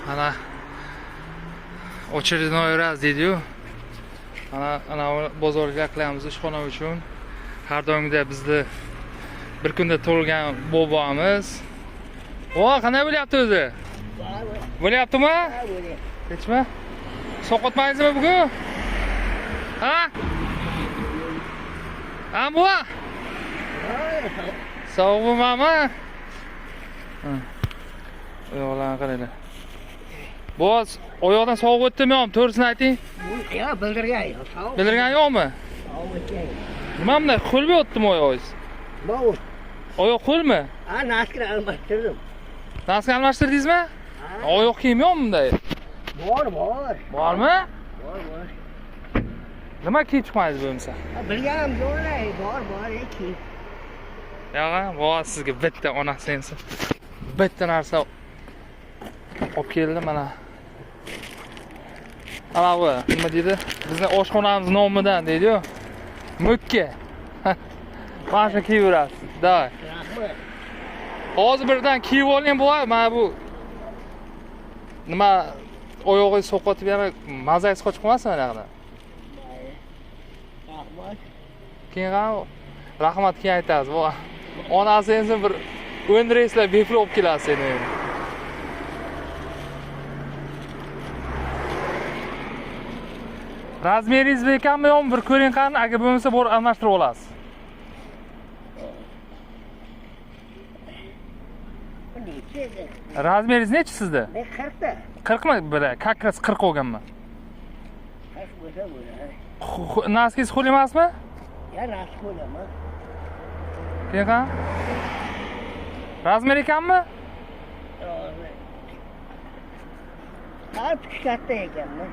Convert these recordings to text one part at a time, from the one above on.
Ana очередной раз deydi-yu. Ana bozorga qilyapmiz ishxona uchun. Har doimgidek bizni bir kunda to'lgan bobomiz. Qanday bo'lyapti o'zi? Bo'lyaptimi? Hechmi? Sovqotmaysizmi bugun? Ha? Ammo? Sovuqmi? Oyoqlarni qaranglar. Boz, oyoqdan sovuq o'tdimi yo'qmi? To'g'risini ayting. Yo'q, bildirgan yo'q. Sovuq. Bildirgan yo'qmi? Sovuq o'tgan. Nima bunday qo'lga o'tdimi oyoqingiz? Bo'l. Oyoq qo'lmi? Ha, naskir almashtirdim. Nask almashtirdingizmi? Oyoq kiyim yo'qmi bunday? Bor. Bormi? Bor. Nima kiyib chiqmaysiz bo'lmasa? Bilganim yo'qlar, bor ekan. Yo'q, voy sizga bitta onasi ensi. Bitta narsa olib keldim mana. Ana bu nima deydi? Bizning oshxonamiz nomidan deydi-yu. Mukka. Mana shu kiyib yurasiz. Davay. Rahmat. Hozir birdan kiyib olgan bo'y, mana bu nima oyog'ingiz so'qotib yana mazangiz qochib qolmasin mana yoqda. Rahmat. Keyin ham rahmat keyin aytasiz. Voy. Onasi endi bir o'ndireyslar bepul olib kelasiz endi. Razmeringiz ekanmi yo'qmi bir ko'ring qani, agar bo'lmasa borib almashtirib olasiz. Razmeringiz nechi sizda? Men 40 ta. 40 mi? Bila, kakras 40 olganman. Kaç bo'lsa. Naskingiz qo'l emasmi? Ya nasib bo'laman. Keyin qani? Razmer ekanmi? Qalb katta ekanmi?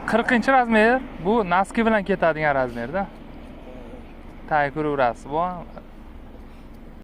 40-razmer. Bu naski bilan ketadigan razmerda. Tay ko'raverasiz. Bu